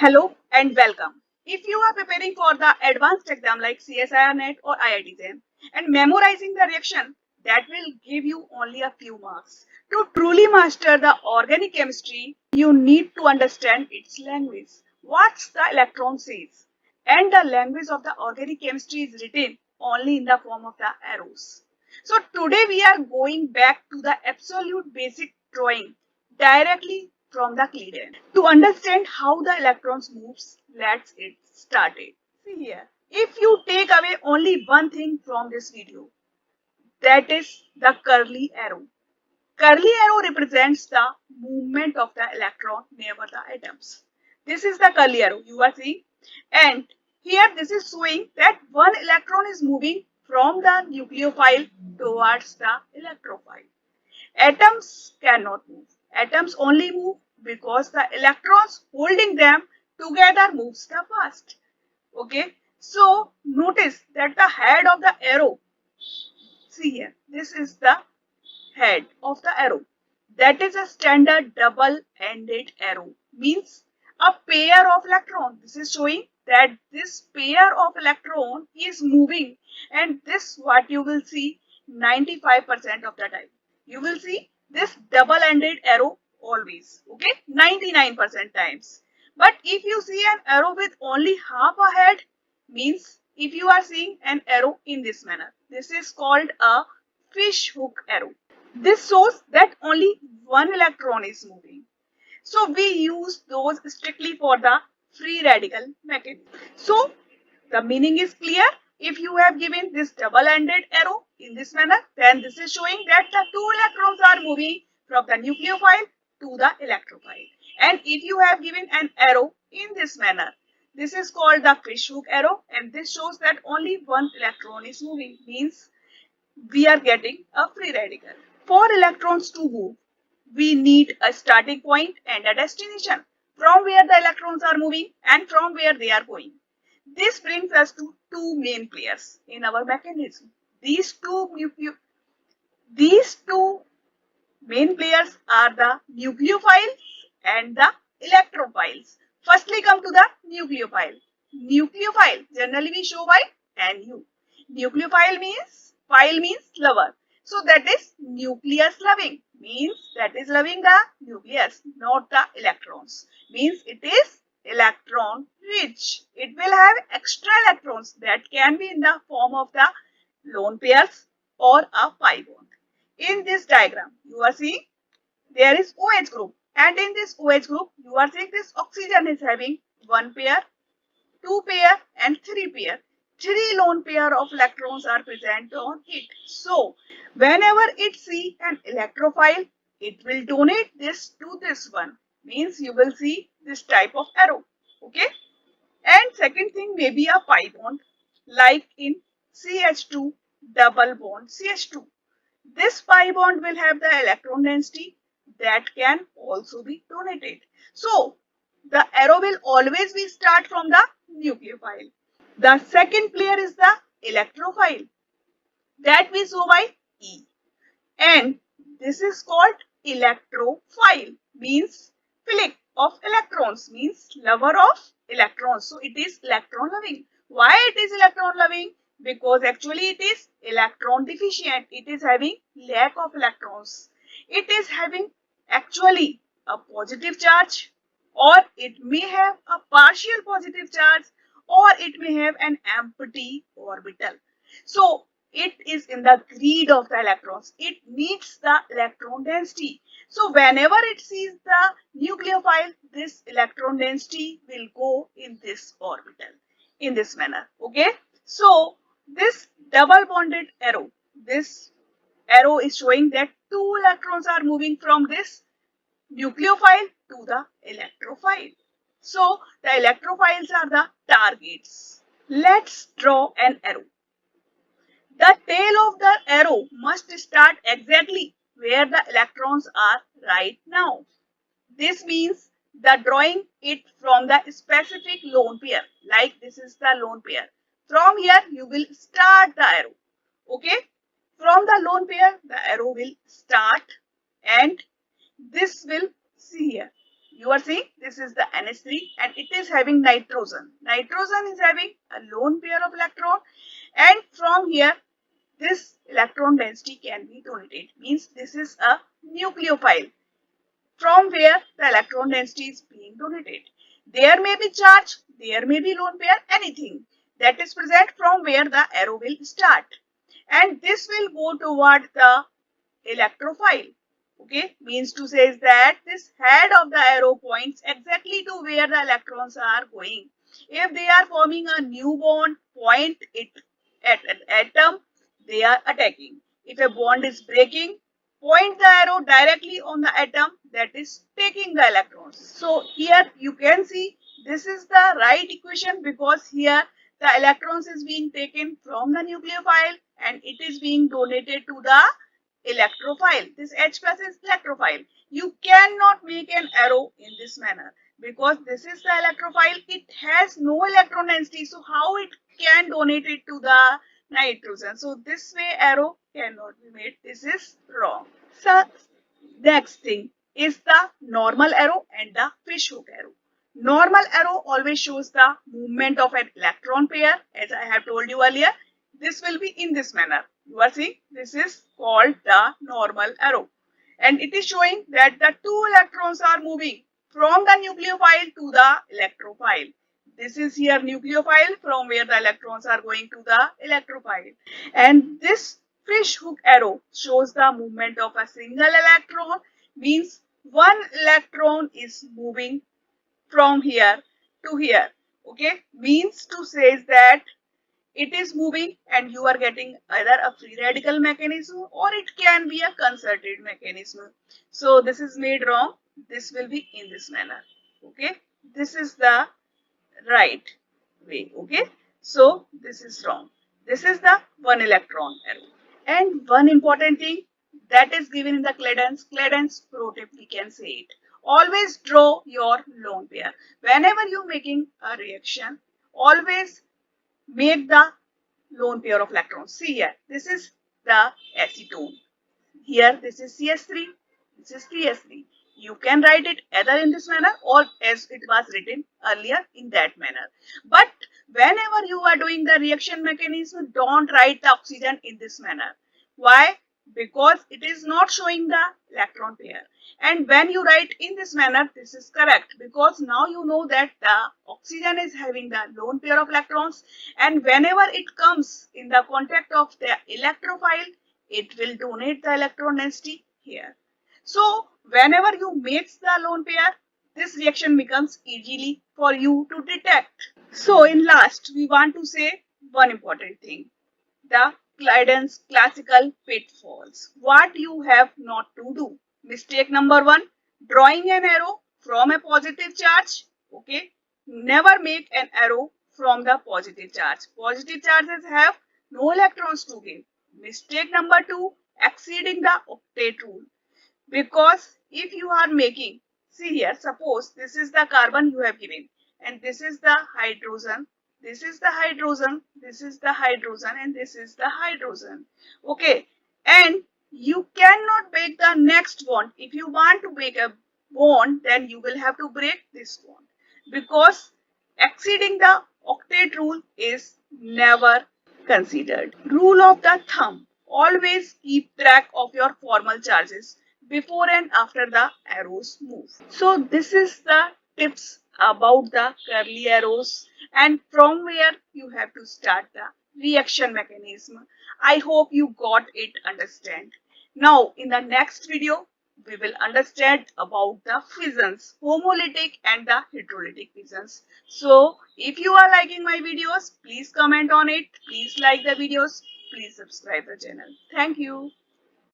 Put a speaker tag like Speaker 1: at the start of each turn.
Speaker 1: Hello and welcome. If you are preparing for the advanced exam like CSIR NET or IIT JAM and memorizing the reaction, that will give you only a few marks. To truly master the organic chemistry, you need to understand its language. What the electron says. And the language of the organic chemistry is written only in the form of the arrows. So today we are going back to the absolute basic drawing directly from the Euclidean. To understand how the electrons moves, let's get started. See here, if you take away only one thing from this video, that is the curly arrow. Curly arrow represents the movement of the electron near the atoms. This is the curly arrow you are seeing, and here this is showing that one electron is moving from the nucleophile towards the electrophile. Atoms cannot move. Atoms only move because the electrons holding them together moves the fast. Okay. So notice that the head of the arrow, see here, this is the head of the arrow. That is a standard double-ended arrow. Means a pair of electron. This is showing that this pair of electron is moving, and this what you will see 95% of the time. You will see this double-ended arrow always. Okay, 99% times. But if you see an arrow with only half a head, means if you are seeing an arrow in this manner, this is called a fish hook arrow. This shows that only one electron is moving. So we use those strictly for the free radical mechanism. So the meaning is clear. If you have given this double-ended arrow in this manner, then this is showing that the two electrons are moving from the nucleophile to the electrophile. And if you have given an arrow in this manner, this is called the fish hook arrow, and this shows that only one electron is moving. Means we are getting a free radical. For electrons to move, we need a starting point and a destination from where the electrons are moving and from where they are going. This brings us to two main players in our mechanism. These two main players are the nucleophiles and the electrophiles. Firstly, come to the nucleophile. Nucleophile generally we show by Nu. Nucleophile means phile means lover. So that is nucleus loving, means that is loving the nucleus, not the electrons. Means it is electron rich. It will have extra electrons that can be in the form of the lone pairs or a pi bond. In this diagram, you are seeing there is OH group, and in this OH group, you are seeing this oxygen is having one pair, two pair, and three pair. Three lone pair of electrons are present on it. So, whenever it see an electrophile, it will donate this to this one. Means you will see this type of arrow. Okay. And second thing may be a pi bond, like in CH2 double bond CH2. This pi bond will have the electron density that can also be donated. So, the arrow will always be start from the nucleophile. The second player is the electrophile that we show by E. And this is called electrophile, means philic of electrons, means lover of electrons. So it is electron loving. Why it is electron loving? Because actually it is electron deficient. It is having lack of electrons. It is having actually a positive charge, or it may have a partial positive charge, or it may have an empty orbital. So it is in the greed of the electrons. It needs the electron density. So whenever it sees the nucleophile, this electron density will go in this orbital in this manner. Okay. So this double bonded arrow, this arrow is showing that two electrons are moving from this nucleophile to the electrophile. So the electrophiles are the targets. Let's draw an arrow. The tail of the arrow must start exactly where the electrons are right now. This means the drawing it from the specific lone pair, like this is the lone pair. From here you will start the arrow. Okay? From the lone pair the arrow will start, and this will, see here, You are seeing this is the NH3 and it is having nitrogen. Nitrogen is having a lone pair of electron, and from here this electron density can be donated. Means this is a nucleophile from where the electron density is being donated. There may be charge, there may be lone pair, anything that is present from where the arrow will start. And this will go toward the electrophile. Okay, means to say is that this head of the arrow points exactly to where the electrons are going. If they are forming a new bond, point it at an atom, they are attacking. If a bond is breaking, point the arrow directly on the atom that is taking the electrons. So here you can see this is the right equation, because here the electrons is being taken from the nucleophile and it is being donated to the electrophile. This H plus is electrophile. You cannot make an arrow in this manner because this is the electrophile. It has no electron density. So how it can donate it to the nitrogen? So this way arrow cannot be made. This is wrong. So next thing is the normal arrow and the fish hook arrow. Normal arrow always shows the movement of an electron pair, as I have told you earlier. This will be in this manner. You are seeing this is called the normal arrow, and it is showing that the two electrons are moving from the nucleophile to the electrophile. This is here nucleophile from where the electrons are going to the electrophile, and this fish hook arrow shows the movement of a single electron, means one electron is moving from here to here. Okay, means to say that it is moving and you are getting either a free radical mechanism or it can be a concerted mechanism. So this is made wrong. This will be in this manner. Okay, this is the right way. Okay, so this is wrong. This is the one electron arrow. And one important thing that is given in the Cladence pro tip, we can say it. Always draw your lone pair. Whenever you're making a reaction, always make the lone pair of electrons. See here, this is the acetone. Here, this is CS3, this is CS3. You can write it either in this manner or as it was written earlier in that manner. But whenever you are doing the reaction mechanism, don't write the oxygen in this manner. Why? Because it is not showing the electron pair. And when you write in this manner, this is correct, because now you know that the oxygen is having the lone pair of electrons, and whenever it comes in the contact of the electrophile, it will donate the electron density here. So whenever you mix the lone pair, this reaction becomes easily for you to detect. So in last, we want to say one important thing. The Cladence classical pitfalls. What you have not to do. Mistake number 1, drawing an arrow from a positive charge. Okay, never make an arrow from the positive charge. Positive charges have no electrons to give. Mistake number 2, exceeding the octet rule. Because if you are making, see here, suppose this is the carbon you have given and this is the hydrogen, this is the hydrogen, this is the hydrogen, and this is the hydrogen. Okay, and you cannot break the next bond. If you want to break a bond, then you will have to break this bond, because exceeding the octet rule is never considered. Rule of the thumb: always keep track of your formal charges before and after the arrows move. So this is the tips about the curly arrows and from where you have to start the reaction mechanism. I hope you got it understand. Now in the next video we will understand about the fissions, homolytic and the hydrolytic fissions. So if you are liking my videos, please comment on it, please like the videos, please subscribe the channel. Thank you.